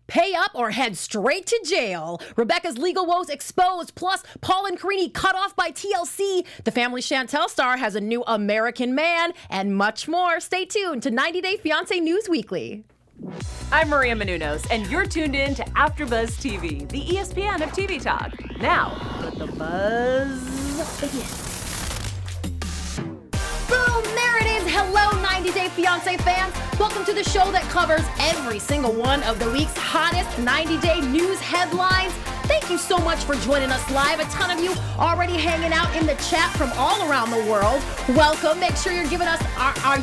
Pay up or head straight to jail. Rebecca's legal woes exposed. Plus, Paul and Karine cut off by TLC. The Family Chantel star has a new American man, and much more. Stay tuned to 90 Day Fiancé News Weekly. I'm Maria Menounos, and you're tuned in to AfterBuzz TV, the ESPN of TV talk. Now, let the buzz begin. Boom, there it is. Hello, 90 Day Fiancé fans. Welcome to the show that covers every single one of the week's hottest 90-day news headlines. Thank you so much for joining us live. A ton of you already hanging out in the chat from all around the world. Welcome. Make sure you're giving us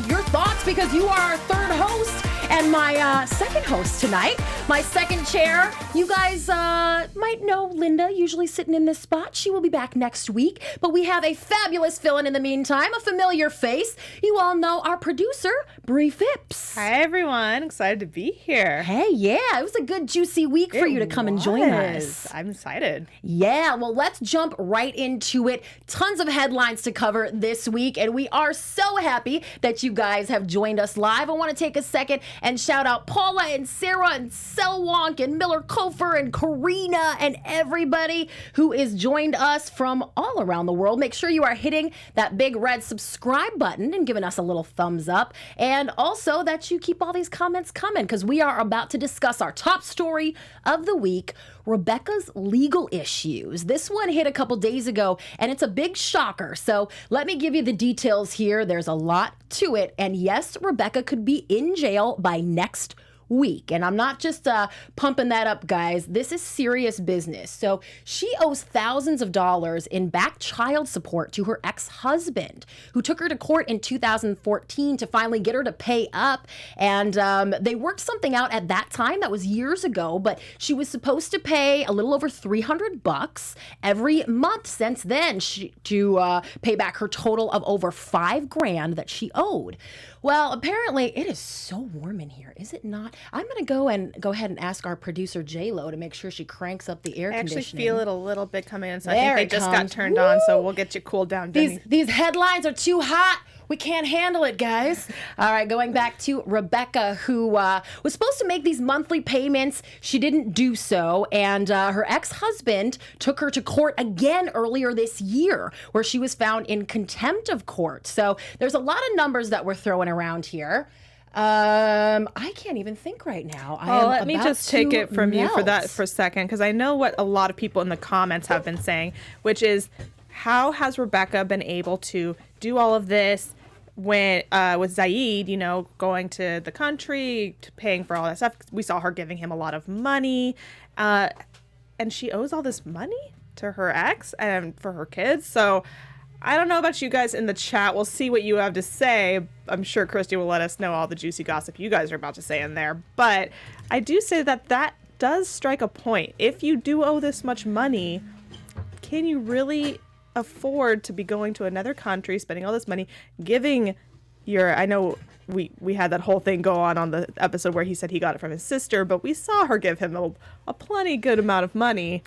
your thoughts because you are our third host and my second host tonight. My second chair. You guys might know Linda, usually sitting in this spot. She will be back next week. But we have a fabulous fill-in in the meantime, a familiar face. You all know our producer, Bree Phipps. Hi, everyone. Excited to be here. Hey, yeah. It was a good, juicy week for you to come and join us. I'm excited. Yeah, well, let's jump right into it. Tons of headlines to cover this week, and we are so happy that you guys have joined us live. I want to take a second and shout out Paula and Sarah and Selwonk and Miller Kofer and Karina and everybody who is joined us from all around the world. Make sure you are hitting that big red subscribe button and giving us a little thumbs up. And also that you keep all these comments coming because we are about to discuss our top story of the week, Rebecca's legal issues. This one hit a couple days ago, and it's a big shocker. So let me give you the details here. There's a lot to it. And yes, Rebecca could be in jail by next week. And I'm not just pumping that up, guys. This is serious business. So she owes thousands of dollars in back child support to her ex-husband, who took her to court in 2014 to finally get her to pay up. And they worked something out at that time. That was years ago, but she was supposed to pay a little over $300 every month since then to pay back her total of over $5,000 that she owed. Well, apparently it is so warm in here, is it not? I'm going to go ahead and ask our producer J-Lo to make sure she cranks up the air conditioning. I actually feel it a little bit coming in, so I think they just got turned on, so we'll get you cooled down. These headlines are too hot. We can't handle it, guys. All right, going back to Rebecca, who was supposed to make these monthly payments. She didn't do so, and her ex-husband took her to court again earlier this year, where she was found in contempt of court. So there's a lot of numbers that we're throwing around here. I can't even think right now. Let me just take it from you for a second, because I know what a lot of people in the comments have been saying, which is, how has Rebecca been able to do all of this when with Zaid, going to the country, paying for all that stuff? We saw her giving him a lot of money, and she owes all this money to her ex and for her kids. So I don't know about you guys in the chat. We'll see what you have to say. I'm sure Christy will let us know all the juicy gossip you guys are about to say in there. But I do say that does strike a point. If you do owe this much money, can you really afford to be going to another country, spending all this money, giving I know we had that whole thing go on the episode where he said he got it from his sister, but we saw her give him a plenty good amount of money.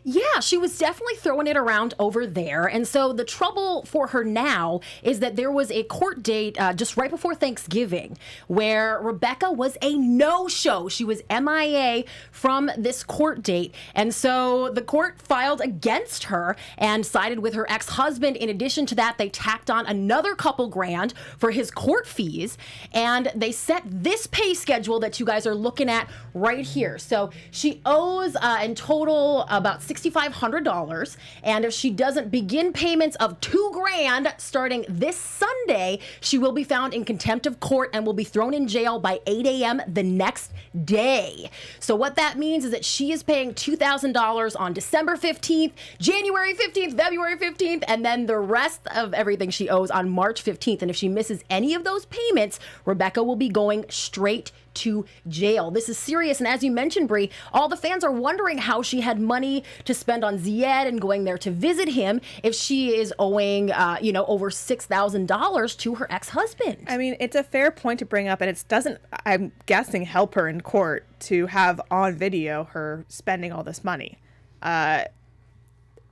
Yeah, she was definitely throwing it around over there. And so the trouble for her now is that there was a court date just right before Thanksgiving where Rebecca was a no-show. She was MIA from this court date. And so the court filed against her and sided with her ex-husband. In addition to that, they tacked on another couple grand for his court fees. And they set this pay schedule that you guys are looking at right here. So she owes in total about $6,500, and if she doesn't begin payments of $2,000 starting this Sunday, she will be found in contempt of court and will be thrown in jail by 8 a.m. the next day. So what that means is that she is paying $2,000 on December 15th, January 15th, February 15th, and then the rest of everything she owes on March 15th. And if she misses any of those payments, Rebecca will be going straight to jail. This is serious. And as you mentioned, Bree, all the fans are wondering how she had money to spend on Zied and going there to visit him if she is owing, over $6,000 to her ex-husband. I mean, it's a fair point to bring up, and it doesn't, I'm guessing, help her in court to have on video her spending all this money.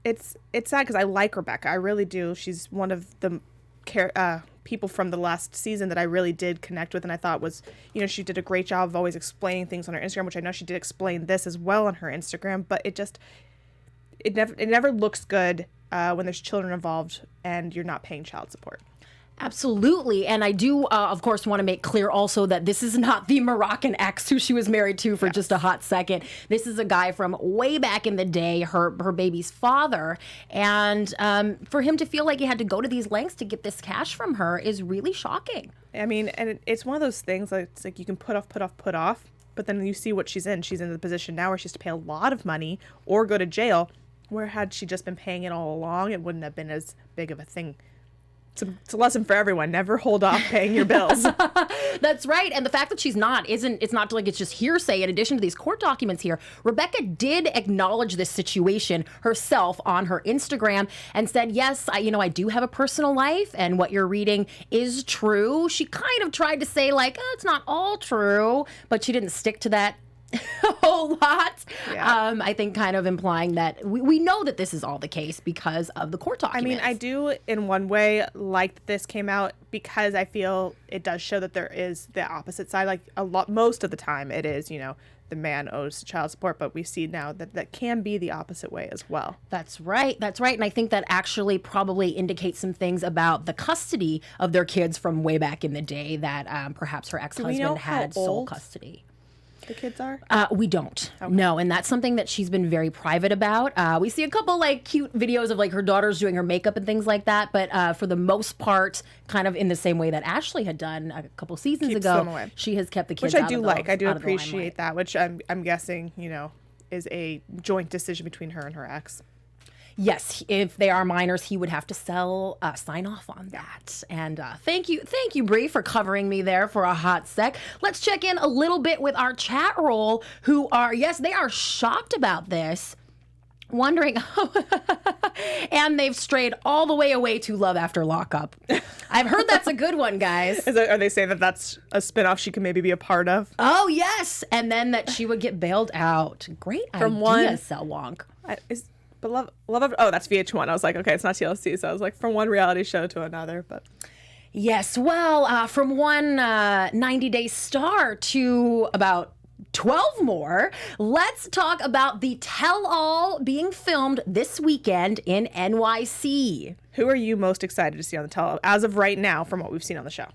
It's sad because I like Rebecca. I really do. She's one of the people from the last season that I really did connect with and I thought was, you know, she did a great job of always explaining things on her Instagram, which I know she did explain this as well on her Instagram, but it never looks good when there's children involved and you're not paying child support. Absolutely. And I do, of course, want to make clear also that this is not the Moroccan ex who she was married to for just a hot second. This is a guy from way back in the day, her baby's father. And for him to feel like he had to go to these lengths to get this cash from her is really shocking. I mean, and it's one of those things like, it's like you can put off. But then you see what she's in. She's in the position now where she has to pay a lot of money or go to jail, where had she just been paying it all along, it wouldn't have been as big of a thing. It's a lesson for everyone. Never hold off paying your bills. That's right. And the fact that she's not, it's not like it's just hearsay. In addition to these court documents here, Rebecca did acknowledge this situation herself on her Instagram and said, yes, I do have a personal life and what you're reading is true. She kind of tried to say like, oh, it's not all true, but she didn't stick to that a whole lot. Yeah. I think kind of implying that we know that this is all the case because of the court documents. I mean, I do in one way like that this came out because I feel it does show that there is the opposite side. Like most of the time it is, the man owes child support, but we see now that can be the opposite way as well. That's right. And I think that actually probably indicates some things about the custody of their kids from way back in the day that perhaps her ex-husband had sole custody. The kids are? We don't. Okay. No, and that's something that she's been very private about. We see a couple like cute videos of like her daughters doing her makeup and things like that, but for the most part, kind of in the same way that Ashley had done a couple seasons ago, she has kept the kids out of the limelight. Which I do like. I do appreciate that, which I'm guessing, is a joint decision between her and her ex. Yes, if they are minors, he would have to sign off on that. And thank you, Bree, for covering me there for a hot sec. Let's check in a little bit with our chat roll, who are, they are shocked about this, wondering, and they've strayed all the way away to Love After Lockup. I've heard that's a good one, guys. Are they saying that that's a spinoff she can maybe be a part of? Oh, yes, and then that she would get bailed out. Great idea, Sel Wonk. But Love, that's VH1. I was like, okay, it's not TLC. So I was like, from one reality show to another. But yes, well, from one 90-day star to about 12 more, let's talk about the tell-all being filmed this weekend in NYC. Who are you most excited to see on the tell-all as of right now from what we've seen on the show?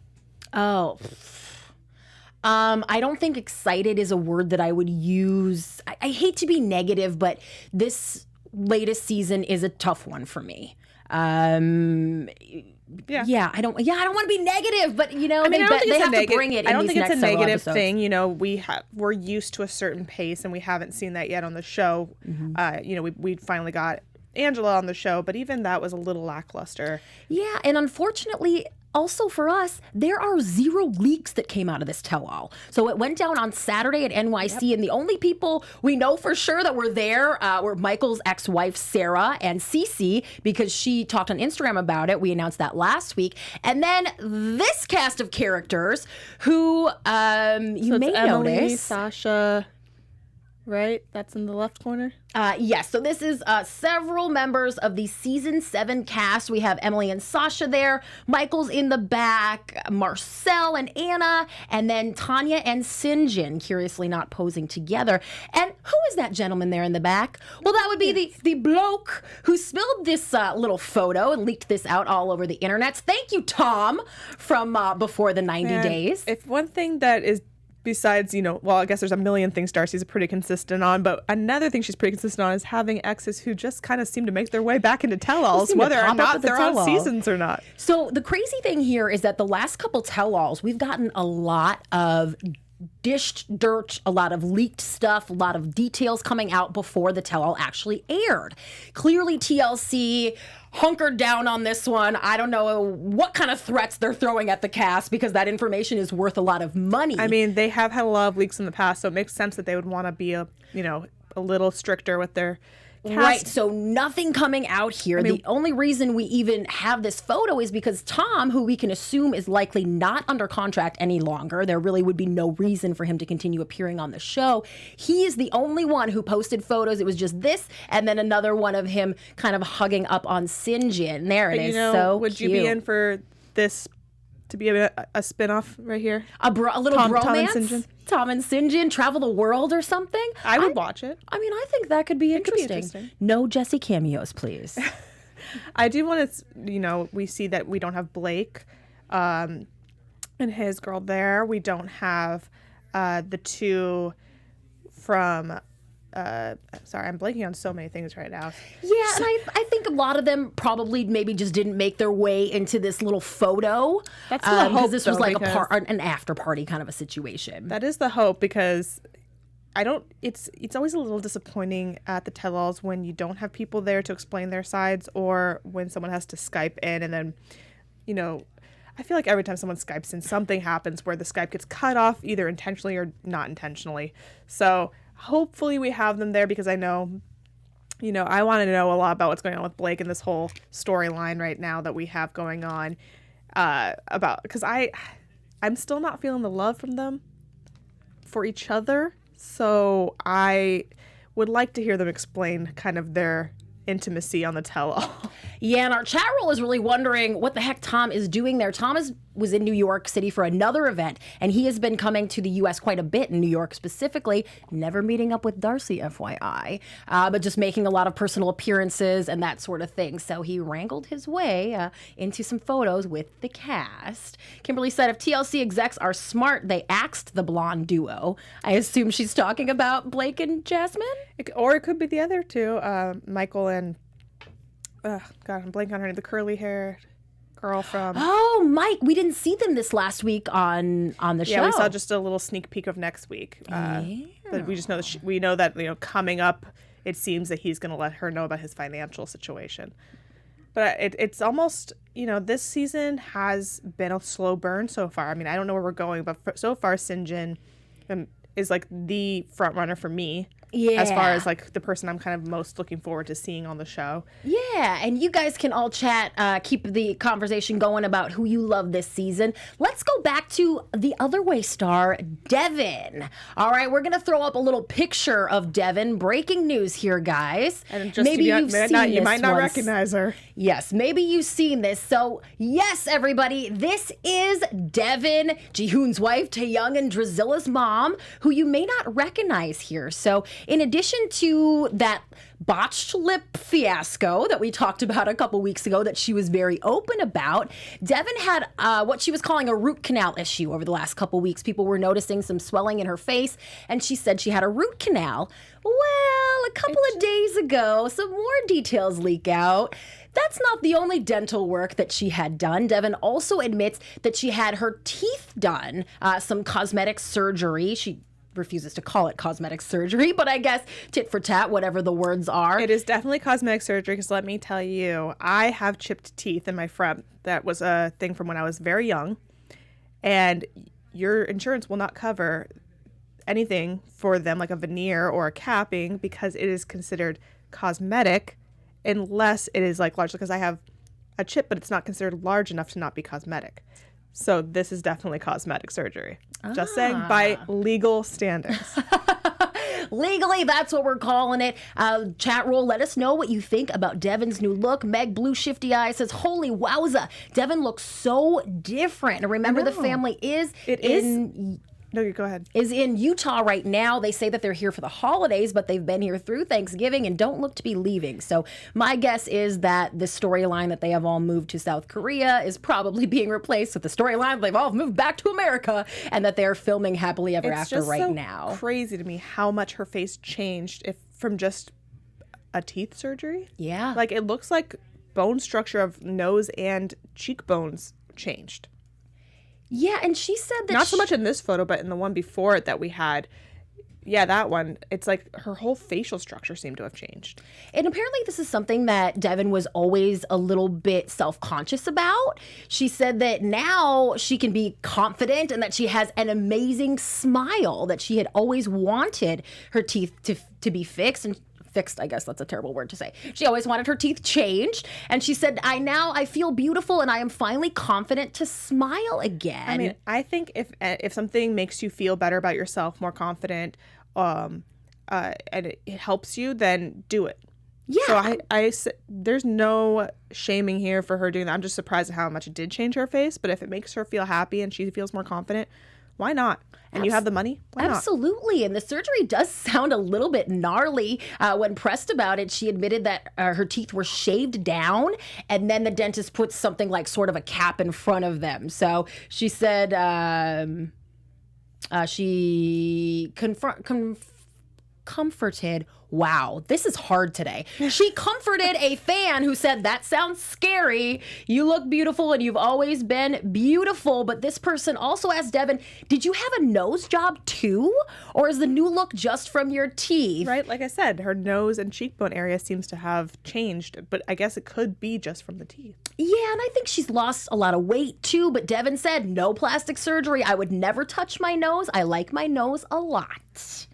Oh, I don't think excited is a word that I would use. I hate to be negative, but this latest season is a tough one for me. I don't want to be negative, but they have to bring it. I don't think it's a negative thing. We're used to a certain pace, and we haven't seen that yet on the show. Mm-hmm. We finally got Angela on the show, but even that was a little lackluster. Yeah, and unfortunately, also for us, there are 0 leaks that came out of this tell-all. So it went down on Saturday at NYC, and the only people we know for sure that were there were Michael's ex-wife, Sarah, and Cece, because she talked on Instagram about it. We announced that last week. And then this cast of characters who you may Emily, notice. Sasha, right? That's in the left corner? Yes. So this is several members of the season 7 cast. We have Emily and Sasha there. Michael's in the back. Marcel and Anna. And then Tanya and Sinjin, curiously not posing together. And who is that gentleman there in the back? Well, that would be the bloke who spilled this little photo and leaked this out all over the internet. Thank you, Tom, from before the 90 days. If one thing that is besides, I guess there's a million things Darcy's pretty consistent on, but another thing she's pretty consistent on is having exes who just kind of seem to make their way back into tell-alls, whether or not they're on seasons or not. So the crazy thing here is that the last couple tell-alls, we've gotten a lot of dished dirt, a lot of leaked stuff, a lot of details coming out before the tell-all actually aired. Clearly TLC hunkered down on this one. I don't know what kind of threats they're throwing at the cast because that information is worth a lot of money. I mean, they have had a lot of leaks in the past, so it makes sense that they would want to be a little stricter with their cast. Right, so nothing coming out here. The only reason we even have this photo is because Tom, who we can assume is likely not under contract any longer, there really would be no reason for him to continue appearing on the show. He is the only one who posted photos. It was just this, and then another one of him kind of hugging up on Syngin. There it is. So would cute. You be in for this to be a spinoff right here? A little bromance? Tom and Sinjin? Tom and Sinjin travel the world or something? I would watch it. I mean, I think that could be interesting. No Jesse cameos, please. I do want to, we see that we don't have Blake and his girl there. We don't have the two from... sorry, I'm blanking on so many things right now. Yeah, and I think a lot of them probably maybe just didn't make their way into this little photo. That's the hope, because this was like because an after party kind of a situation. That is the hope, because it's always a little disappointing at the tell-alls when you don't have people there to explain their sides, or when someone has to Skype in and then, I feel like every time someone Skypes in, something happens where the Skype gets cut off either intentionally or not intentionally. So hopefully we have them there, because I know, I want to know a lot about what's going on with Blake and this whole storyline right now that we have going on because I'm still not feeling the love from them for each other. So I would like to hear them explain kind of their intimacy on the tell-all. Yeah, and our chat roll is really wondering what the heck Tom is doing there. Tom was in New York City for another event, and he has been coming to the U.S. quite a bit, in New York specifically, never meeting up with Darcy, FYI, but just making a lot of personal appearances and that sort of thing. So he wrangled his way into some photos with the cast. Kimberly said, if TLC execs are smart, they axed the blonde duo. I assume she's talking about Blake and Jasmine? Or it could be the other two, Michael and... God, I'm blanking on her name. The curly hair girl from... Oh, Mike. We didn't see them this last week on the show. Yeah, we saw just a little sneak peek of next week. But we just know that we know that coming up, it seems that he's going to let her know about his financial situation. But it's almost, this season has been a slow burn so far. I mean, I don't know where we're going, but so far Syngin is like the front runner for me. Yeah. As far as like the person I'm kind of most looking forward to seeing on the show. Yeah, and you guys can all chat, keep the conversation going about who you love this season. Let's go back to the other way star, Devin. All right, we're going to throw up a little picture of Devin. Breaking news here, guys. And just maybe you might not recognize her. Yes, maybe you've seen this. So, yes, everybody, this is Devin, Jihoon's wife, Taeyoung and Drizilla's mom, who you may not recognize here. So, in addition to that botched lip fiasco that we talked about a couple weeks ago that she was very open about, Devin had what she was calling a root canal issue over the last couple weeks. People were noticing some swelling in her face, and she said she had a root canal. Well, a couple of days ago, some more details leak out. That's not the only dental work that she had done. Devin also admits that she had her teeth done, some cosmetic surgery. She refuses to call it cosmetic surgery, but I guess tit for tat, whatever the words are. It is definitely cosmetic surgery, because let me tell you, I have chipped teeth in my front. That was a thing from when I was very young, and your insurance will not cover anything for them, like a veneer or a capping, because it is considered cosmetic unless it is like large, because I have a chip, but it's not considered large enough to not be cosmetic. So this is definitely cosmetic surgery. Just saying, by legal standards. Legally, that's what we're calling it. Chat roll, let us know what you think about Devin's new look. Meg Blue Shifty Eye says, holy wowza, Devin looks so different. And remember, the family is No, go ahead. Is in Utah right now. They say that they're here for the holidays, but they've been here through Thanksgiving and don't look to be leaving. So my guess is that the storyline that they have all moved to South Korea is probably being replaced with the storyline they've all moved back to America, and that they're filming Happily Ever After right now. It's crazy to me how much her face changed from just a teeth surgery. Yeah. Like, it looks like bone structure of nose and cheekbones changed. Yeah, and she said that not so much in this photo, but in the one before it that we had. Yeah, that one. It's like her whole facial structure seemed to have changed. And apparently this is something that Devin was always a little bit self-conscious about. She said that now she can be confident and that she has an amazing smile, that she had always wanted her teeth to be fixed. And fixed, I guess that's a terrible word to say. She always wanted her teeth changed. And she said, I feel beautiful and I am finally confident to smile again. I mean, I think if something makes you feel better about yourself, more confident, and it helps you, then do it. Yeah. So there's no shaming here for her doing that. I'm just surprised at how much it did change her face. But if it makes her feel happy and she feels more confident, why not? And you have the money, why not? Absolutely. And the surgery does sound a little bit gnarly. When pressed about it, she admitted that her teeth were shaved down, and then the dentist put something like sort of a cap in front of them. So she said she comforted. Wow, this is hard today. She comforted a fan who said, "That sounds scary. You look beautiful and you've always been beautiful." But this person also asked Devin, "Did you have a nose job too? Or is the new look just from your teeth?" Right, like I said, her nose and cheekbone area seems to have changed, but I guess it could be just from the teeth. Yeah, and I think she's lost a lot of weight too, but Devin said, "No plastic surgery. I would never touch my nose. I like my nose a lot."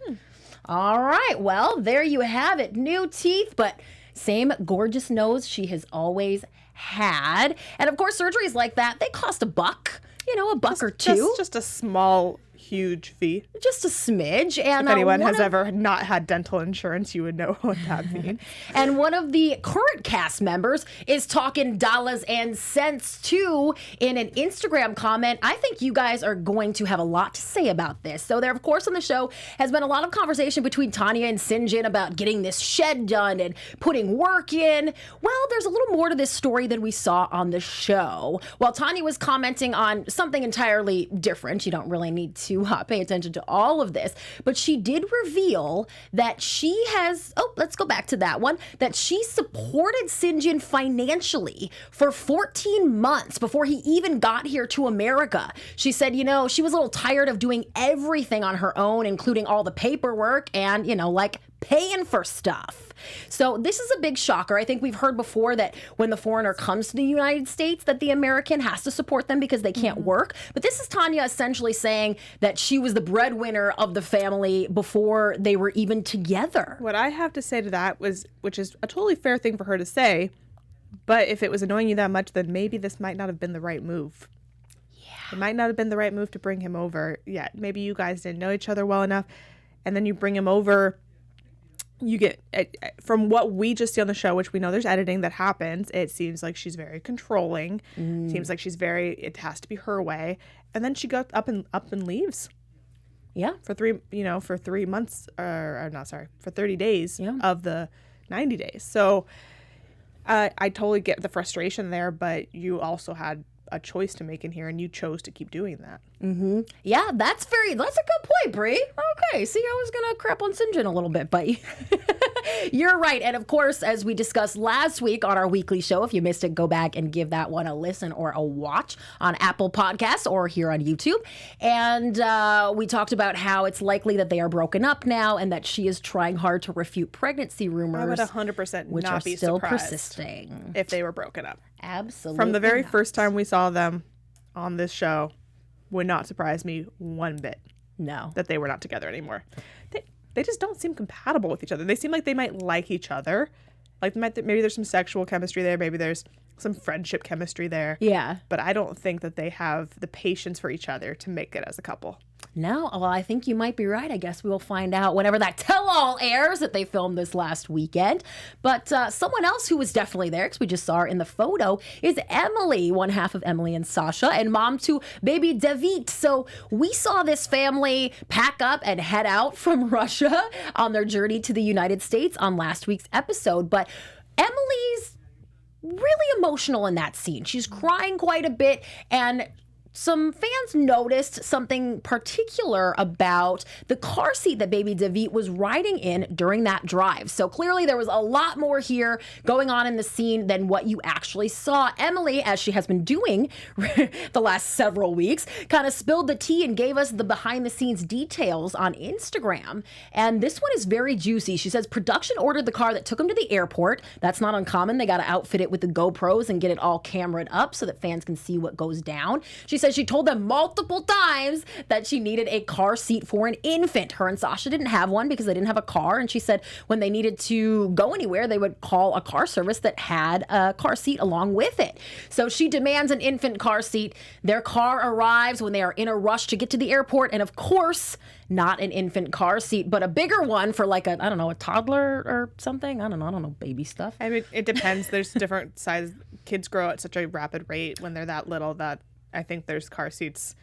All right, well, there you have it. New teeth, but same gorgeous nose she has always had. And of course, surgeries like that, they cost $1, $1 or $2. Just a small, huge fee. Just a smidge. And if anyone has ever not had dental insurance, you would know what that means. And one of the current cast members is talking dollars and cents too in an Instagram comment. I think you guys are going to have a lot to say about this. So there, of course, on the show has been a lot of conversation between Tanya and Sinjin about getting this shed done and putting work in. Well, there's a little more to this story than we saw on the show. While Tanya was commenting on something entirely different, you don't really need to pay attention to all of this, but she did reveal that she has, let's go back to that one, that she supported Syngin financially for 14 months before he even got here to America. She said, she was a little tired of doing everything on her own, including all the paperwork and, like paying for stuff. So this is a big shocker. I think we've heard before that when the foreigner comes to the United States that the American has to support them because they can't work. But this is Tanya essentially saying that she was the breadwinner of the family before they were even together. What I have to say to that which is a totally fair thing for her to say, but if it was annoying you that much, then maybe this might not have been the right move. Yeah. It might not have been the right move to bring him over. Yeah, maybe you guys didn't know each other well enough, and then you bring him over. You get, from what we just see on the show, which we know there's editing that happens, it seems like she's very controlling. Seems like it has to be her way. And then she goes up and leaves. Yeah. For 3 months, for 30 days of the 90 days. So I totally get the frustration there, but you also had a choice to make in here, and you chose to keep doing that. Mm-hmm. Yeah, that's a good point, Bri. Okay, see, I was gonna crap on Syngin a little bit, but you're right. And of course, as we discussed last week on our weekly show, if you missed it, go back and give that one a listen or a watch on Apple Podcasts or here on YouTube. And we talked about how it's likely that they are broken up now, and that she is trying hard to refute pregnancy rumors. I would 100% which not are be still surprised persisting if they were broken up. Absolutely. From the very first time we saw them on this show, would not surprise me one bit. No. That they were not together anymore. They just don't seem compatible with each other. They seem like they might like each other. Like maybe there's some sexual chemistry there. Maybe there's some friendship chemistry there. Yeah. But I don't think that they have the patience for each other to make it as a couple. No, well, I think you might be right. I guess we will find out whenever that tell-all airs that they filmed this last weekend. But someone else who was definitely there, because we just saw her in the photo, is Emily, one half of Emily and Sasha, and mom to baby Davit. So we saw this family pack up and head out from Russia on their journey to the United States on last week's episode. But Emily's really emotional in that scene. She's crying quite a bit, and some fans noticed something particular about the car seat that baby Davit was riding in during that drive. So clearly there was a lot more here going on in the scene than what you actually saw. Emily, as she has been doing the last several weeks, kind of spilled the tea and gave us the behind the scenes details on Instagram. And this one is very juicy. She says production ordered the car that took them to the airport. That's not uncommon. They got to outfit it with the GoPros and get it all cameraed up so that fans can see what goes down. She says she told them multiple times that she needed a car seat for an infant. Her and Sasha didn't have one because they didn't have a car. And she said when they needed to go anywhere, they would call a car service that had a car seat along with it. So she demands an infant car seat. Their car arrives when they are in a rush to get to the airport. And of course, not an infant car seat, but a bigger one for like a, I don't know, a toddler or something. I don't know, baby stuff. I mean, it depends. There's different size. Kids grow at such a rapid rate when they're that little that I think there's car seats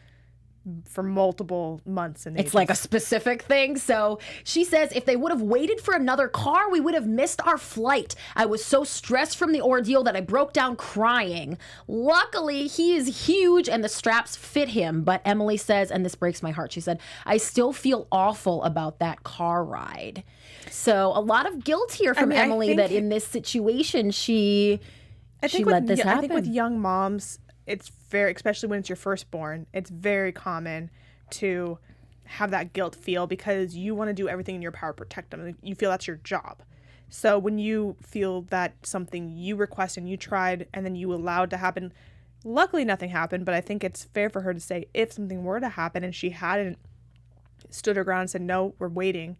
for multiple months and it's like a specific thing. So she says if they would have waited for another car, we would have missed our flight. I was so stressed from the ordeal that I broke down crying. Luckily, he is huge and the straps fit him. But Emily says, and this breaks my heart, she said, I still feel awful about that car ride. So a lot of guilt here from Emily that in this situation, she let this happen. I think with young moms, it's very, especially when it's your firstborn, it's very common to have that guilt feel because you want to do everything in your power to protect them. You feel that's your job. So when you feel that something you requested and you tried and then you allowed to happen, luckily nothing happened, but I think it's fair for her to say if something were to happen and she hadn't stood her ground and said, no, we're waiting,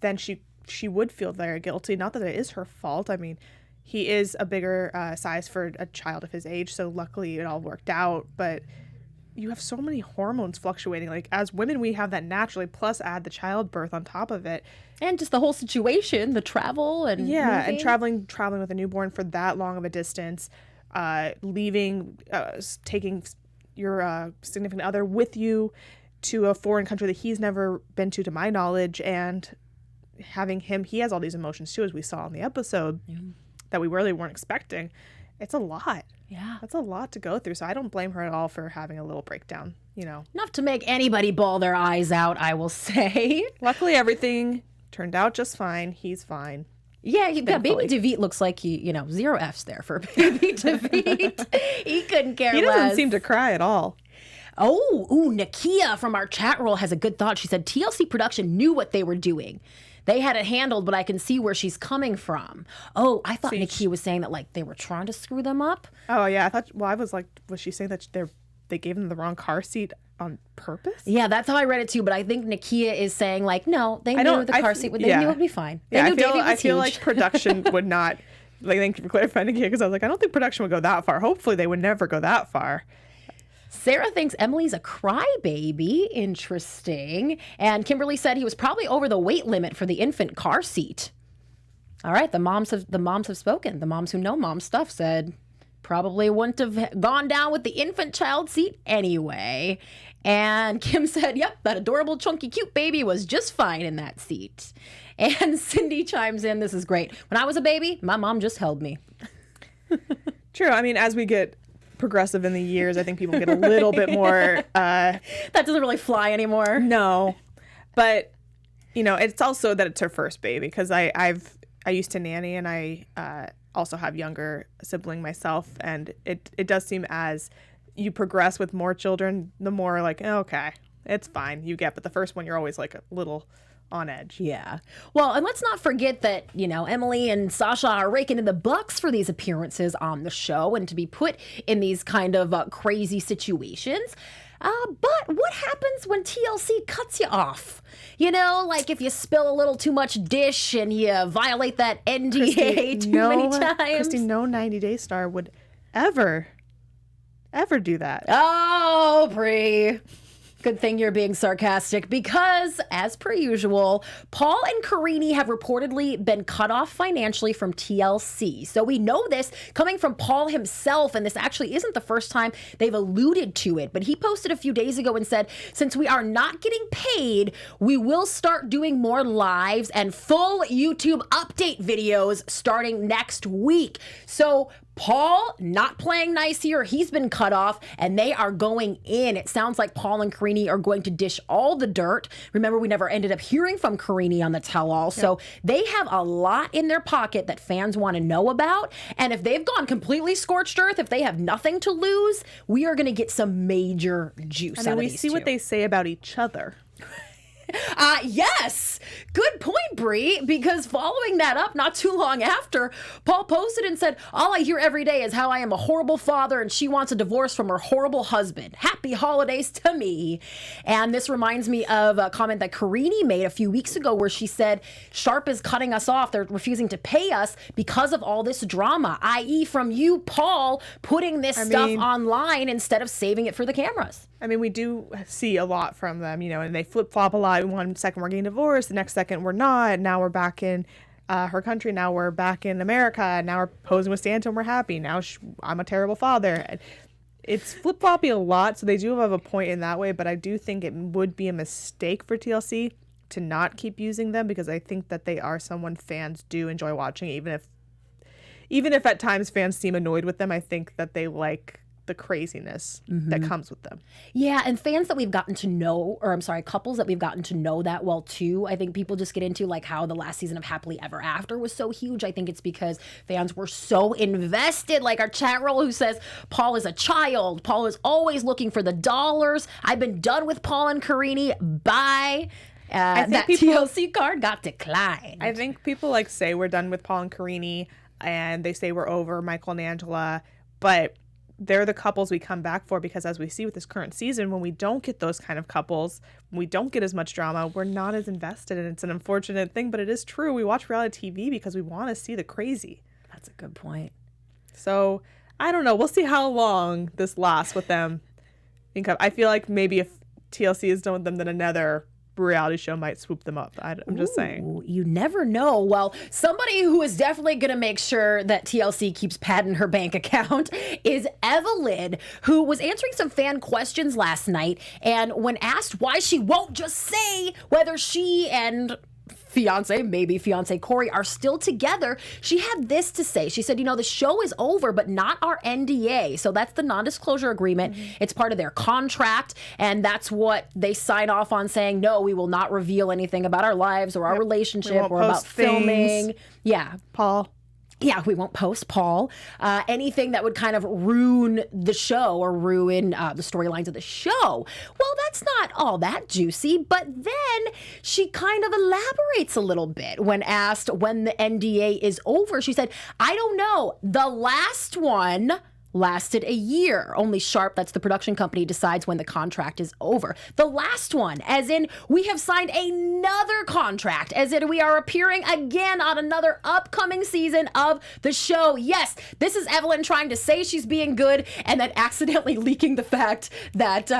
then she would feel very guilty. Not that it is her fault. I mean, he is a bigger size for a child of his age, so luckily it all worked out. But you have so many hormones fluctuating. Like, as women, we have that naturally, plus add the childbirth on top of it. And just the whole situation, the travel and moving. And traveling with a newborn for that long of a distance, leaving, taking your significant other with you to a foreign country that he's never been to my knowledge, and having him, he has all these emotions too, as we saw in the episode. Yeah. That we really weren't expecting. It's a lot. Yeah. That's a lot to go through. So I don't blame her at all for having a little breakdown, you know. Enough to make anybody bawl their eyes out, I will say. Luckily, everything turned out just fine. He's fine. Yeah, baby Davit looks like he, 0 Fs there for baby Davit. He couldn't care less. He doesn't seem to cry at all. Nakia from our chat roll has a good thought. She said TLC production knew what they were doing. They had it handled, but I can see where she's coming from. Oh, I thought Nakia was saying that like they were trying to screw them up. Oh yeah, I was like, was she saying that they gave them the wrong car seat on purpose? Yeah, that's how I read it too. But I think Nakia is saying like, no, they knew the car seat. They knew it would be fine. They knew Davit was I feel huge. like production would not. Like, thank you for clarifying, Nakia, because I was like, I don't think production would go that far. Hopefully, they would never go that far. Sarah thinks Emily's a crybaby. Interesting. And Kimberly said he was probably over the weight limit for the infant car seat. All right, the moms have spoken. The moms who know mom stuff said probably wouldn't have gone down with the infant child seat anyway. And Kim said, yep, that adorable, chunky, cute baby was just fine in that seat. And Cindy chimes in, this is great. When I was a baby, my mom just held me. True. I mean, as we get progressive in the years, I think people get a little bit more that doesn't really fly anymore. No, but it's also that it's her first baby, because I used to nanny, and I also have younger sibling myself, and it does seem as you progress with more children, the more like, okay, it's fine, you get, but the first one you're always like a little on edge. Yeah. Well, and let's not forget that, Emily and Sasha are raking in the bucks for these appearances on the show and to be put in these kind of crazy situations. But what happens when TLC cuts you off? Like if you spill a little too much dish and you violate that NDA many times. Christy, no 90 Day star would ever do that. Oh, Bree. Good thing you're being sarcastic, because, as per usual, Paul and Karine have reportedly been cut off financially from TLC. So we know this coming from Paul himself, and this actually isn't the first time they've alluded to it. But he posted a few days ago and said, since we are not getting paid, we will start doing more lives and full YouTube update videos starting next week. So Paul not playing nice here. He's been cut off and they are going in. It sounds like Paul and Karine are going to dish all the dirt. Remember, we never ended up hearing from Karine on the tell-all. Yep. So they have a lot in their pocket that fans want to know about. And if they've gone completely scorched earth, if they have nothing to lose, we are going to get some major juice out of these two. We see what they say about each other. Yes, good point, Bree, because following that up not too long after, Paul posted and said, all I hear every day is how I am a horrible father and she wants a divorce from her horrible husband. Happy holidays to me. And this reminds me of a comment that Karine made a few weeks ago where she said, Sharp is cutting us off. They're refusing to pay us because of all this drama, i.e. from you, Paul, putting this stuff online instead of saving it for the cameras. I mean, we do see a lot from them, and they flip-flop a lot. One second we're getting divorced, the next second we're not. Now we're back in her country. Now we're back in America. Now we're posing with Santa and we're happy. Now I'm a terrible father. It's flip-floppy a lot, so they do have a point in that way, but I do think it would be a mistake for TLC to not keep using them because I think that they are someone fans do enjoy watching, even if at times fans seem annoyed with them. I think that they like the craziness that comes with them. Yeah, and fans that we've gotten to know, couples that we've gotten to know that well too. I think people just get into like how the last season of Happily Ever After was so huge. I think it's because fans were so invested. Like our chat roll who says, Paul is a child. Paul is always looking for the dollars. I've been done with Paul and Karine. Bye. That TLC card got declined. I think people say we're done with Paul and Karine and they say we're over Michael and Angela, but they're the couples we come back for because as we see with this current season, when we don't get those kind of couples, when we don't get as much drama, we're not as invested. And it's an unfortunate thing, but it is true. We watch reality TV because we want to see the crazy. That's a good point. So I don't know. We'll see how long this lasts with them. I feel like maybe if TLC is done with them, then another reality show might swoop them up. I'm just saying. You never know. Well, somebody who is definitely going to make sure that TLC keeps padding her bank account is Evelyn, who was answering some fan questions last night. And when asked why she won't just say whether she and maybe fiance Corey are still together, she had this to say. She said, the show is over, but not our NDA. So that's the non-disclosure agreement. It's part of their contract. And that's what they sign off on, saying, no, we will not reveal anything about our lives or our relationship or about filming. Yeah. Paul. Yeah, we won't post Paul. Anything that would kind of ruin the show or ruin the storylines of the show. Well, that's not all that juicy. But then she kind of elaborates a little bit when asked when the NDA is over. She said, I don't know. The last one lasted a year. Only Sharp, that's the production company, decides when the contract is over. The last one, as in we have signed another contract, as in we are appearing again on another upcoming season of the show. Yes, this is Evelyn trying to say she's being good and then accidentally leaking the fact that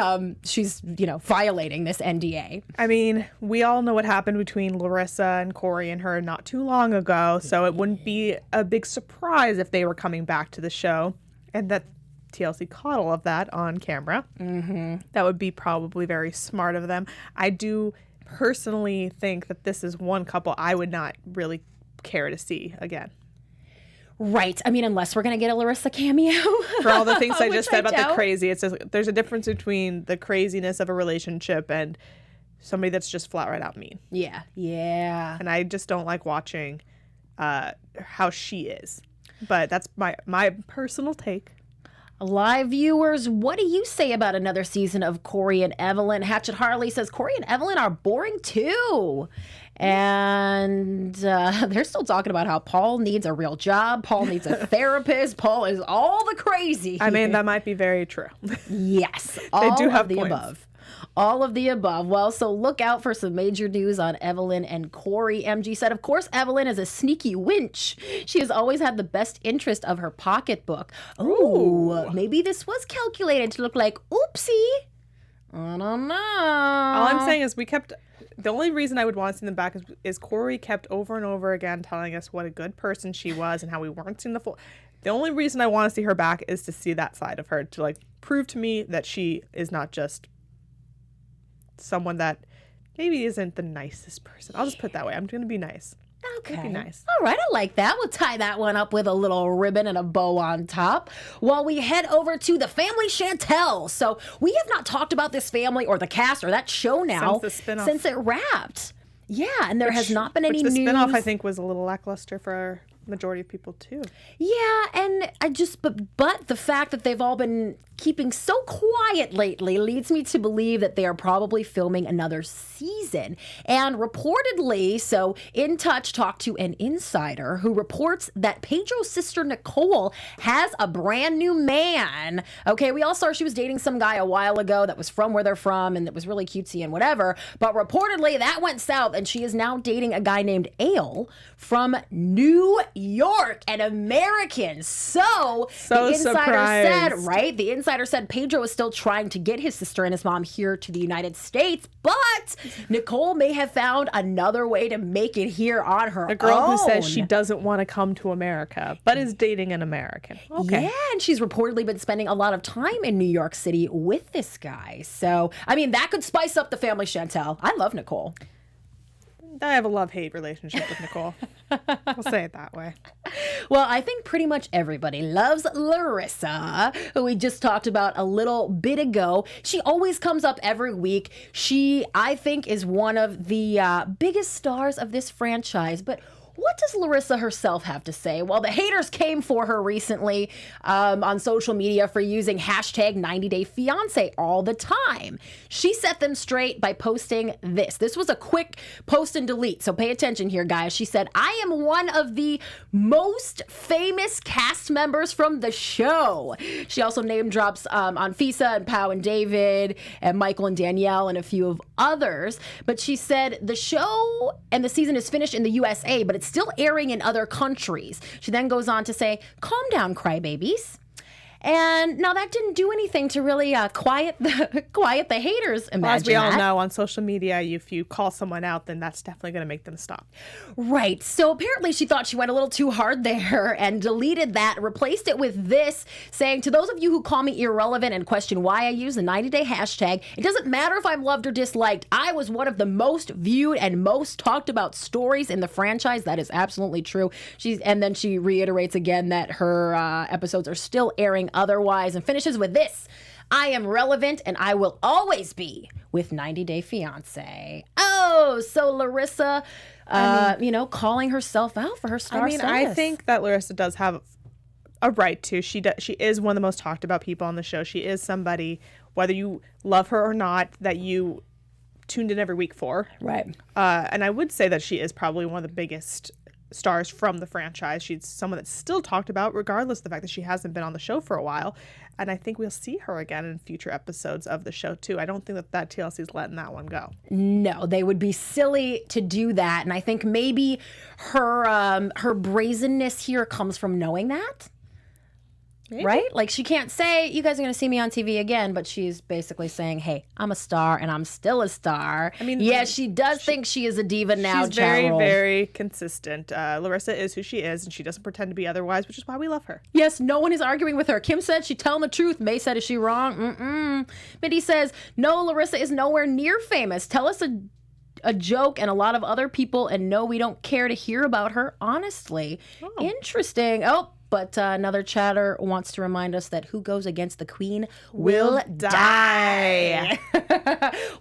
she's, violating this NDA. I mean, we all know what happened between Larissa and Corey and her not too long ago, so it wouldn't be a big surprise if they were coming back to the show. And that TLC caught all of that on camera. That would be probably very smart of them. I do personally think that this is one couple I would not really care to see again. Right. I mean, unless we're going to get a Larissa cameo. For all the things I just said about the crazy, there's a difference between the craziness of a relationship and somebody that's just flat right out mean. Yeah. Yeah. And I just don't like watching how she is. But that's my personal take. Live viewers, what do you say about another season of Corey and Evelyn? Hatchet Harley says Corey and Evelyn are boring too. And they're still talking about how Paul needs a real job. Paul needs a therapist. Paul is all the crazy. I mean, that might be very true. Yes. They do have the points. Above. All of the above. Well, so look out for some major news on Evelyn and Corey. MG said, of course, Evelyn is a sneaky winch. She has always had the best interest of her pocketbook. Ooh, maybe this was calculated to look like oopsie. I don't know. All I'm saying is the only reason I would want to see them back is Corey kept over and over again telling us what a good person she was and how we weren't seeing the full. The only reason I want to see her back is to see that side of her, to prove to me that she is not just someone that maybe isn't the nicest person. I'll just put it that way. I'm going to be nice. Okay. Be nice. All right, I like that. We'll tie that one up with a little ribbon and a bow on top while we head over to the family Chantel. So we have not talked about this family or the cast or that show now since it wrapped. Yeah, and there has not been any news. The spinoff, I think, was a little lackluster for majority of people too. Yeah, and but the fact that they've all been keeping so quiet lately leads me to believe that they are probably filming another season. And reportedly, so In Touch talked to an insider who reports that Pedro's sister Nicole has a brand new man. Okay, we all saw she was dating some guy a while ago that was from where they're from and that was really cutesy and whatever. But reportedly that went south and she is now dating a guy named Ale from New York, an American. So the insider said, right? The insider said Pedro is still trying to get his sister and his mom here to the United States, but Nicole may have found another way to make it here on her own. A girl who says she doesn't want to come to America, but is dating an American. Okay. Yeah, and she's reportedly been spending a lot of time in New York City with this guy. So, I mean, that could spice up the family, Chantel. I love Nicole. I have a love-hate relationship with Nicole. We'll say it that way. Well, I think pretty much everybody loves Larissa, who we just talked about a little bit ago. She always comes up every week. She, I think, is one of the biggest stars of this franchise. But what does Larissa herself have to say? Well, the haters came for her recently on social media for using hashtag 90-day fiancé all the time. She set them straight by posting this. This was a quick post and delete, so pay attention here, guys. She said, I am one of the most famous cast members from the show. She also name drops on Fisa and Pau and David and Michael and Danielle and a few of others. But she said the show and the season is finished in the USA, but it's still airing in other countries. She then goes on to say, calm down, crybabies. And now that didn't do anything to really quiet the haters. Imagine as we all that. know, on social media, if you call someone out, then that's definitely going to make them stop. Right. So apparently she thought she went a little too hard there and deleted that, replaced it with this, saying, to those of you who call me irrelevant and question why I use the 90-day hashtag, it doesn't matter if I'm loved or disliked. I was one of the most viewed and most talked about stories in the franchise. That is absolutely true. And then she reiterates again that her episodes are still airing otherwise, and finishes with this: I am relevant and I will always be with 90 Day Fiancé. Oh, so Larissa, calling herself out for her star status. I think that Larissa does have a right to. She is one of the most talked about people on the show. She is somebody, whether you love her or not, that you tuned in every week for. Right. And I would say that she is probably one of the biggest stars from the franchise. She's someone that's still talked about, regardless of the fact that she hasn't been on the show for a while. And I think we'll see her again in future episodes of the show, too. I don't think that TLC is letting that one go. No, they would be silly to do that. And I think maybe her brazenness here comes from knowing that. Maybe. Right? Like, she can't say, you guys are going to see me on TV again, but she's basically saying, hey, I'm a star and I'm still a star. I mean, yeah, she does think she is a diva now. She's very, very consistent. Larissa is who she is, and she doesn't pretend to be otherwise, which is why we love her. Yes, no one is arguing with her. Kim said she's telling the truth. May said, is she wrong? Mindy says, no, Larissa is nowhere near famous. Tell us a joke and a lot of other people, and no, we don't care to hear about her, honestly. Oh. Interesting. Oh, but another chatter wants to remind us that who goes against the queen will die.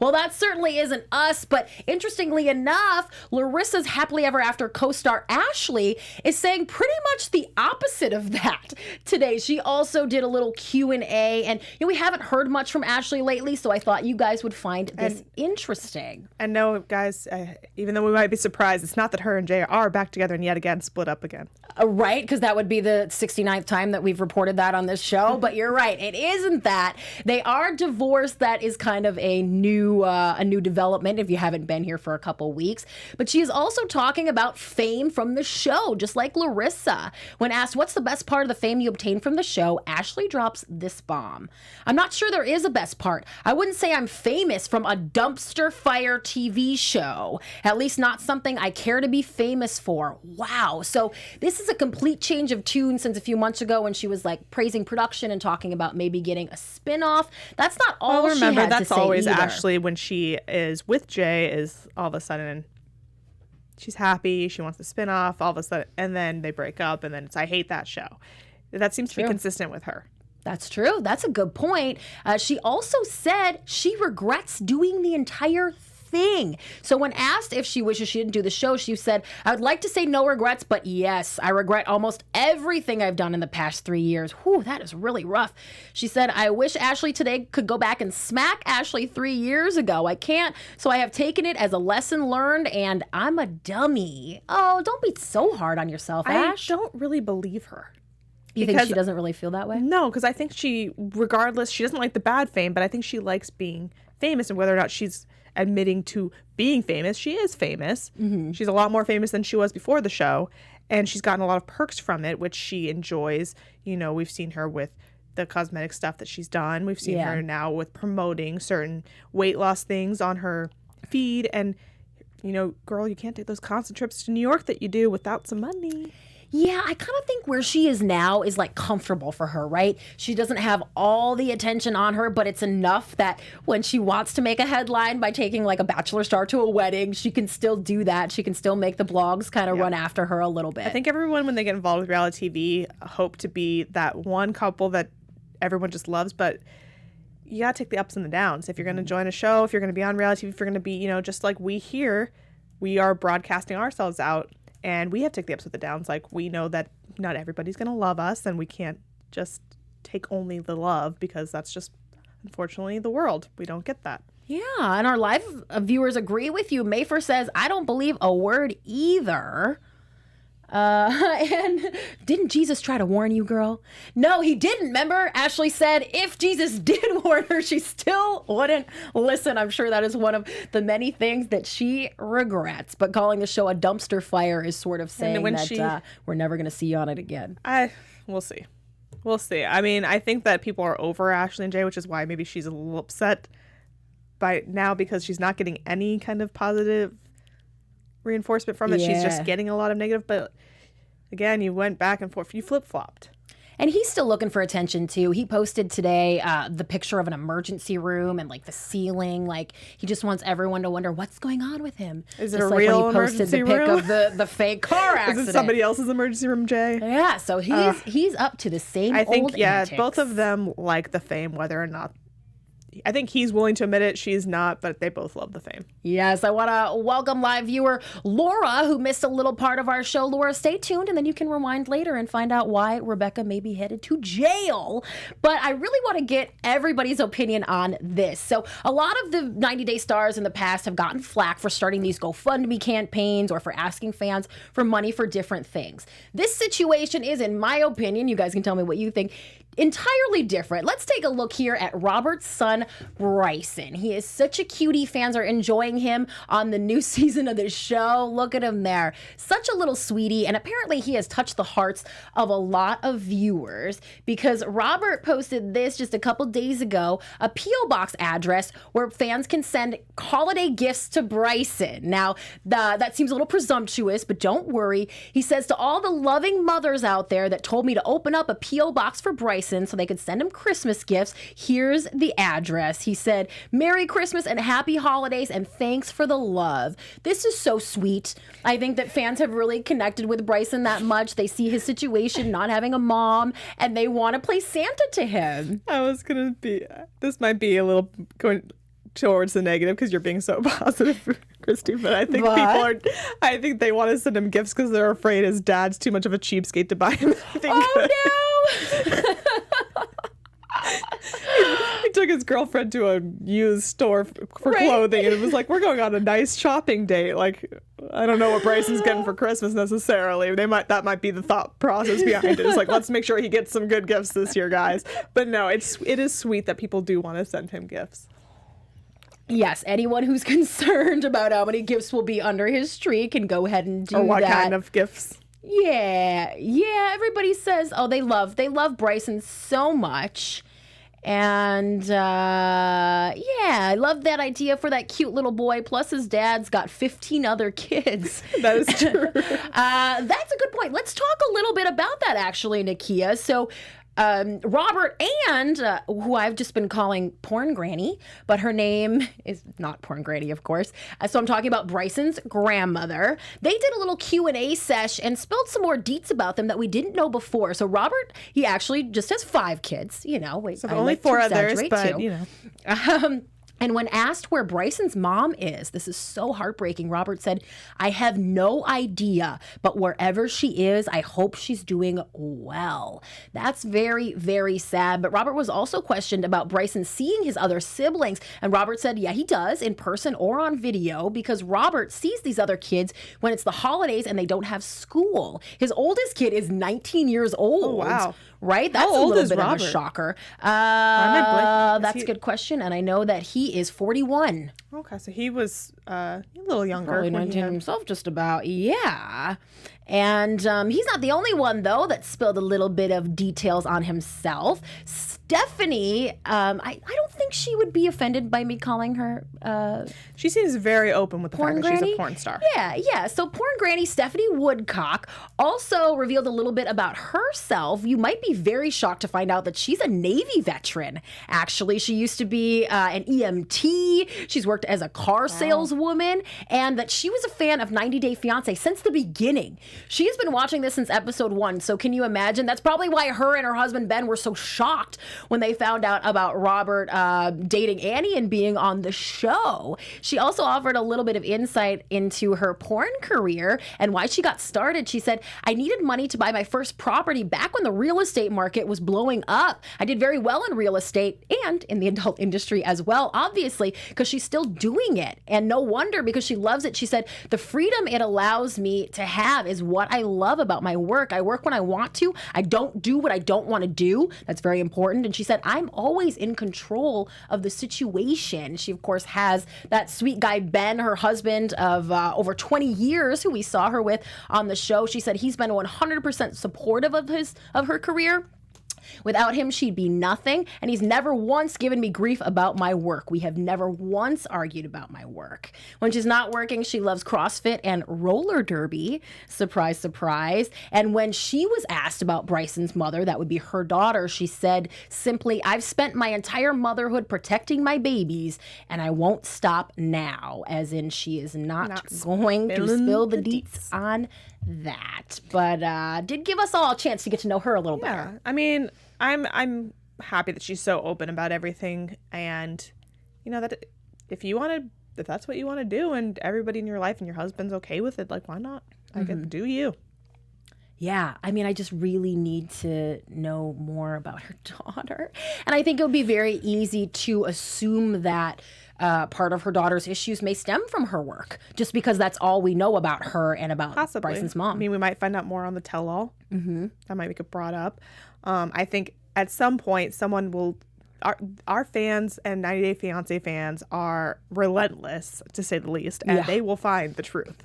Well, that certainly isn't us, but interestingly enough, Larissa's happily ever after co-star Ashley is saying pretty much the opposite of that today. She also did a little Q&A, and we haven't heard much from Ashley lately, so I thought you guys would find this interesting. And no, guys, even though we might be surprised, it's not that her and Jay are back together and yet again split up again. Right, because that would be the 69th time that we've reported that on this show. But you're right, it isn't that. They are divorced. That is kind of a new development if you haven't been here for a couple weeks. But she is also talking about fame from the show, just like Larissa. When asked what's the best part of the fame you obtained from the show, Ashley drops this bomb. I'm not sure there is a best part. I wouldn't say I'm famous from a dumpster fire TV show. At least not something I care to be famous for. Wow. So this is a complete change of tune since a few months ago when she was like praising production and talking about maybe getting a spin-off. That's not all she had to say. Remember, that's always either. Ashley when she is with Jay is all of a sudden she's happy, she wants the spin-off, all of a sudden, and then they break up, and then it's I hate that show. That seems to be consistent with her. That's true. That's a good point. She also said she regrets doing the entire thing. So when asked if she wishes she didn't do the show, she said, I would like to say no regrets, but yes, I regret almost everything I've done in the past 3 years. Whew, that is really rough. She said, I wish Ashley today could go back and smack Ashley 3 years ago. I can't, so I have taken it as a lesson learned, and I'm a dummy. Oh, don't be so hard on yourself, Ash. I don't really believe her. You think she doesn't really feel that way? No, because I think regardless, she doesn't like the bad fame, but I think she likes being famous, and whether or not she's admitting to being famous, she is famous. Mm-hmm. She's a lot more famous than she was before the show, and she's gotten a lot of perks from it, which she enjoys. We've seen her with the cosmetic stuff that she's done. We've seen her now with promoting certain weight loss things on her feed, and girl, you can't take those constant trips to New York that you do without some money. Yeah, I kind of think where she is now is like comfortable for her, right? She doesn't have all the attention on her, but it's enough that when she wants to make a headline by taking like a bachelor star to a wedding, she can still do that. She can still make the blogs kind of run after her a little bit. I think everyone, when they get involved with reality TV, hope to be that one couple that everyone just loves, but you gotta take the ups and the downs. If you're gonna join a show, if you're gonna be on reality TV, if you're gonna be, just like we here, we are broadcasting ourselves out. And we have to take the ups with the downs. Like, we know that not everybody's going to love us, and we can't just take only the love, because that's just, unfortunately, the world. We don't get that. Yeah, and our live viewers agree with you. Mayfer says, I don't believe a word either. And didn't Jesus try to warn you, girl? No, he didn't. Remember, Ashley said if Jesus did warn her, she still wouldn't listen. I'm sure that is one of the many things that she regrets. But calling the show a dumpster fire is sort of saying that we're never going to see you on it again. We'll see. We'll see. I mean, I think that people are over Ashley and Jay, which is why maybe she's a little upset by now, because she's not getting any kind of positive reinforcement from it. She's just getting a lot of negative. But again, you went back and forth. You flip-flopped. And he's still looking for attention, too. He posted today the picture of an emergency room and, like, the ceiling. Like, he just wants everyone to wonder what's going on with him. Is it just a real emergency room? When he posted the pic of the fake car accident. Is it somebody else's emergency room, Jay? Yeah, so he's up to the same old antics. Both of them like the fame, whether or not. I think he's willing to admit it. She's not, but they both love the fame. Yes, I want to welcome live viewer Laura, who missed a little part of our show. Laura, stay tuned, and then you can rewind later and find out why Rebecca may be headed to jail. But I really want to get everybody's opinion on this. So a lot of the 90 Day stars in the past have gotten flack for starting these GoFundMe campaigns or for asking fans for money for different things. This situation is, in my opinion, you guys can tell me what you think, entirely different. Let's take a look here at Robert's son, Bryson. He is such a cutie. Fans are enjoying him on the new season of the show. Look at him there. Such a little sweetie. And apparently he has touched the hearts of a lot of viewers, because Robert posted this just a couple days ago, a P.O. Box address where fans can send holiday gifts to Bryson. Now, that seems a little presumptuous, but don't worry. He says, to all the loving mothers out there that told me to open up a P.O. Box for Bryson so they could send him Christmas gifts, here's the address. He said, Merry Christmas and Happy Holidays, and thanks for the love. This is so sweet. I think that fans have really connected with Bryson that much. They see his situation, not having a mom, and they want to play Santa to him. This might be a little going towards the negative because you're being so positive, Christy, but I think I think they want to send him gifts because they're afraid his dad's too much of a cheapskate to buy him anything. Oh, no! He took his girlfriend to a used store for clothing, and it was like, we're going on a nice shopping date. Like, I don't know what Bryson's getting for Christmas necessarily. That might be the thought process behind it. It's like, let's make sure he gets some good gifts this year, guys. But no, it is sweet that people do want to send him gifts. Yes, anyone who's concerned about how many gifts will be under his tree can go ahead and do that. Or what kind of gifts. Yeah. Everybody says, they love Bryson so much. And I love that idea for that cute little boy. Plus his dad's got 15 other kids. That is true. That's a good point. Let's talk a little bit about that, actually, Nakia. So Robert and who I've just been calling Porn Granny, but her name is not Porn Granny, of course. So I'm talking about Bryson's grandmother. They did a little Q&A sesh and spilled some more deets about them that we didn't know before. So Robert, he actually just has 5 kids. So only 4 others, but too. And when asked where Bryson's mom is, this is so heartbreaking, Robert said, I have no idea, but wherever she is, I hope she's doing well. That's very, very sad. But Robert was also questioned about Bryson seeing his other siblings. And Robert said, yeah, he does in person or on video because Robert sees these other kids when it's the holidays and they don't have school. His oldest kid is 19 years old. Oh, wow. Right? That's a little bit of a shocker. That's a good question. And I know that he is 41. Okay, so he was a little younger. Probably 19 himself, just about. Yeah. And he's not the only one, though, that spilled a little bit of details on himself. Stephanie, I don't think she would be offended by me calling her she seems very open with the fact that she's a porn star. Yeah. So porn granny Stephanie Woodcock also revealed a little bit about herself. You might be very shocked to find out that she's a Navy veteran. Actually, she used to be an EMT. She's worked as a car saleswoman, and that she was a fan of 90 Day Fiancé since the beginning. She has been watching this since episode 1. So can you imagine? That's probably why her and her husband Ben were so shocked when they found out about Robert dating Annie and being on the show. She also offered a little bit of insight into her porn career and why she got started. She said, I needed money to buy my first property back when the real estate market was blowing up. I did very well in real estate and in the adult industry as well, obviously, because she's still doing it. And no wonder, because she loves it. She said, the freedom it allows me to have is what I love about my work. I work when I want to. I don't do what I don't want to do. That's very important. And she said, I'm always in control of the situation. She, of course, has that sweet guy, Ben, her husband of over 20 years, who we saw her with on the show. She said he's been 100% supportive of her career. Without him, she'd be nothing. And he's never once given me grief about my work. We have never once argued about my work. When she's not working, she loves CrossFit and roller derby. Surprise, surprise. And when she was asked about Bryson's mother, that would be her daughter, she said simply, I've spent my entire motherhood protecting my babies, and I won't stop now. As in, she is not going to spill the deets on that. But did give us all a chance to get to know her a little better. I mean, I'm happy that she's so open about everything, and you know that if that's what you want to do, and everybody in your life and your husband's okay with it, like, why not? Do you? Yeah, I mean, I just really need to know more about her daughter. And I think it would be very easy to assume that part of her daughter's issues may stem from her work, just because that's all we know about her and about Bryson's mom. I mean, we might find out more on the tell-all. That might get brought up. I think at some point someone will... Our fans and 90 Day Fiancé fans are relentless, to say the least, and they will find the truth.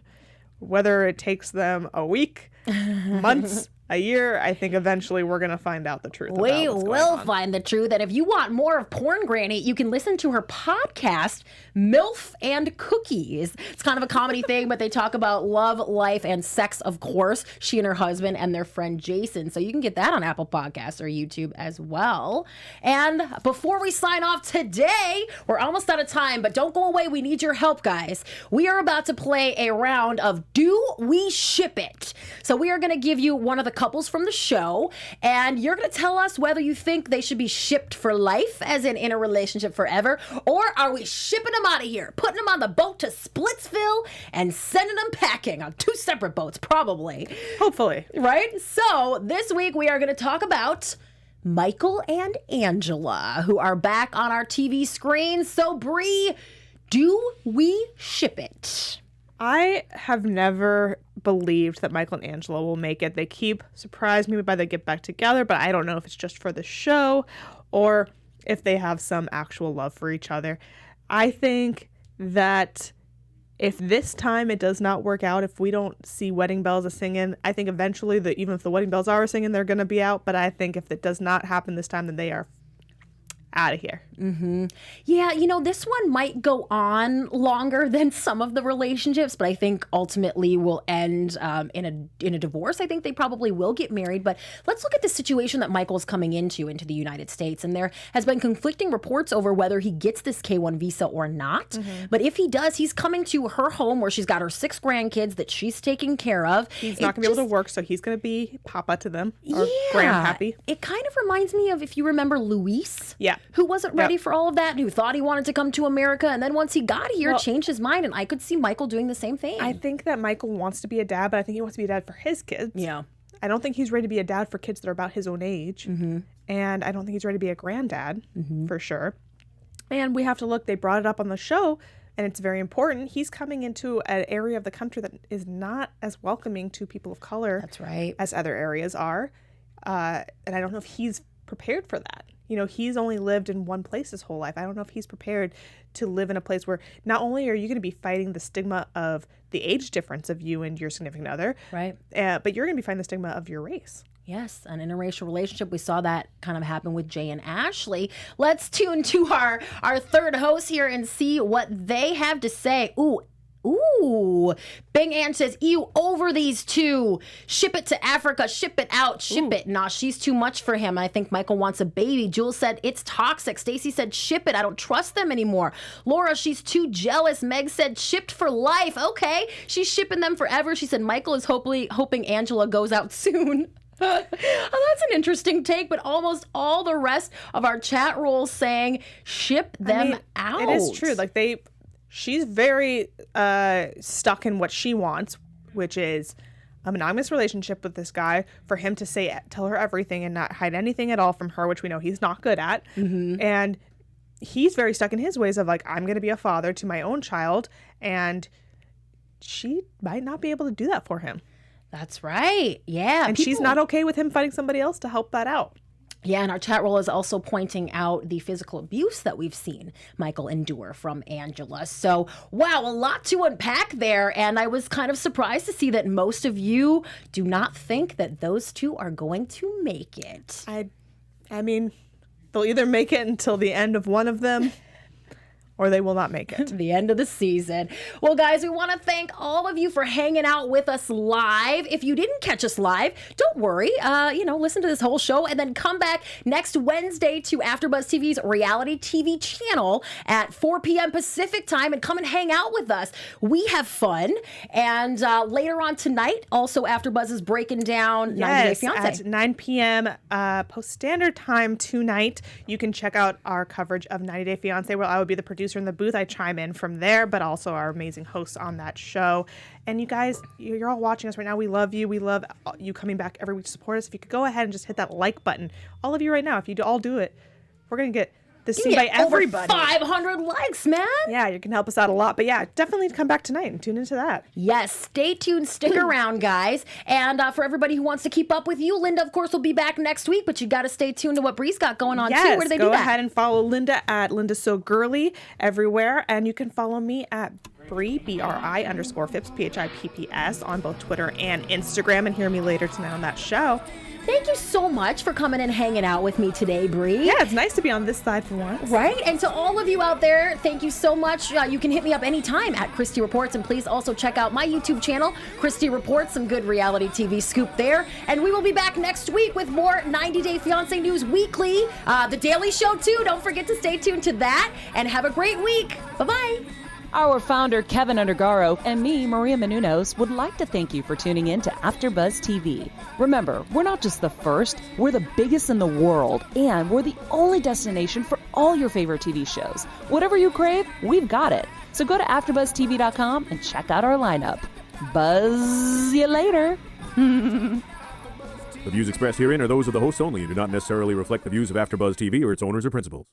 Whether it takes them a week, months, a year, I think eventually we're going to find out the truth. We will find the truth. And if you want more of Porn Granny, you can listen to her podcast, MILF and Cookies. It's kind of a comedy thing, but they talk about love, life, and sex, of course. She and her husband and their friend Jason. So you can get that on Apple Podcasts or YouTube as well. And before we sign off today, we're almost out of time, but don't go away. We need your help, guys. We are about to play a round of Do We Ship It? So we are going to give you one of the couples from the show, and you're going to tell us whether you think they should be shipped for life, as in a relationship forever, or are we shipping them out of here, putting them on the boat to Splitsville and sending them packing on 2 separate boats, probably. Hopefully. Right? So this week we are going to talk about Michael and Angela, who are back on our TV screens. So Bree, do we ship it? I have never believed that Michael and Angela will make it. They keep surprising me by they get back together, but I don't know if it's just for the show or if they have some actual love for each other. I think that if this time it does not work out, if we don't see wedding bells a-singing, I think eventually, even if the wedding bells are singing, they're going to be out. But I think if it does not happen this time, then they are out of here. Yeah, this one might go on longer than some of the relationships, but I think ultimately will end in a divorce. I think they probably will get married, but let's look at the situation that Michael's coming into the United States, and there has been conflicting reports over whether he gets this K-1 visa or not. But if he does, he's coming to her home where she's got her 6 grandkids that she's taking care of. He's not going to be able to work, so he's going to be papa to them, or grandpappy. It kind of reminds me of, if you remember, Luis. Yeah. who wasn't ready for all of that, who thought he wanted to come to America, and then once he got here, changed his mind, and I could see Michael doing the same thing. I think that Michael wants to be a dad, but I think he wants to be a dad for his kids. Yeah. I don't think he's ready to be a dad for kids that are about his own age. And I don't think he's ready to be a granddad, for sure. And we have to look, they brought it up on the show, and it's very important. He's coming into an area of the country that is not as welcoming to people of color. That's right. As other areas are. And I don't know if he's prepared for that. You know, he's only lived in one place his whole life. I don't know if he's prepared to live in a place where not only are you going to be fighting the stigma of the age difference of you and your significant other, right? But you're going to be fighting the stigma of your race. Yes, an interracial relationship. We saw that kind of happen with Jay and Ashley. Let's tune to our third host here and see what they have to say. Ooh, Bing Ann says, ew, over these two. Ship it to Africa, ship it out, ship it. Nah, she's too much for him. I think Michael wants a baby. Jules said, it's toxic. Stacy said, ship it. I don't trust them anymore. Laura, she's too jealous. Meg said, shipped for life. Okay, she's shipping them forever. She said, Michael is hoping Angela goes out soon. Oh, that's an interesting take, but almost all the rest of our chat rolls saying ship them out. It is true. Like she's very stuck in what she wants, which is a monogamous relationship with this guy, for him to tell her everything and not hide anything at all from her, which we know he's not good at. And he's very stuck in his ways of like, I'm going to be a father to my own child, and she might not be able to do that for him. That's right. Yeah. And she's not okay with him finding somebody else to help that out. Yeah, and our chat roll is also pointing out the physical abuse that we've seen Michael endure from Angela. So, wow, a lot to unpack there. And I was kind of surprised to see that most of you do not think that those two are going to make it. I mean, they'll either make it until the end of one of them, or they will not make it. The end of the season. Well, guys, we want to thank all of you for hanging out with us live. If you didn't catch us live, don't worry. Listen to this whole show and then come back next Wednesday to AfterBuzz TV's reality TV channel at 4 p.m. Pacific time and come and hang out with us. We have fun. And later on tonight, also AfterBuzz is breaking down 90 Day Fiancé. At 9 p.m. Post-Standard Time tonight, you can check out our coverage of 90 Day Fiancé, where I will be the producer in the booth. I chime in from there, but also our amazing hosts on that show. And you guys, you're all watching us right now. We love you. We love you coming back every week to support us. If you could go ahead and just hit that like button, all of you right now, if you all do it, we're going to get this seen by everybody. Over 500 likes, man. Yeah, you can help us out a lot. But yeah, definitely come back tonight and tune into that. Yes, stay tuned. Stick around, guys. And for everybody who wants to keep up with you, Linda, of course, will be back next week. But you got to stay tuned to what Bree's got going on, too. Where do they do that? Go ahead and follow Linda at Linda So Girly everywhere. And you can follow me at Bree, BRI_Phipps, PHIPPS on both Twitter and Instagram. And hear me later tonight on that show. Thank you so much for coming and hanging out with me today, Bree. Yeah, it's nice to be on this side for once. Right? And to all of you out there, thank you so much. You can hit me up anytime at Christy Reports. And please also check out my YouTube channel, Christy Reports, some good reality TV scoop there. And we will be back next week with more 90 Day Fiancé News Weekly. The Daily Show, too. Don't forget to stay tuned to that. And have a great week. Bye-bye. Our founder, Kevin Undergaro, and me, Maria Menounos, would like to thank you for tuning in to AfterBuzz TV. Remember, we're not just the first, we're the biggest in the world, and we're the only destination for all your favorite TV shows. Whatever you crave, we've got it. So go to AfterBuzzTV.com and check out our lineup. Buzz you later. The views expressed herein are those of the hosts only and do not necessarily reflect the views of AfterBuzz TV or its owners or principals.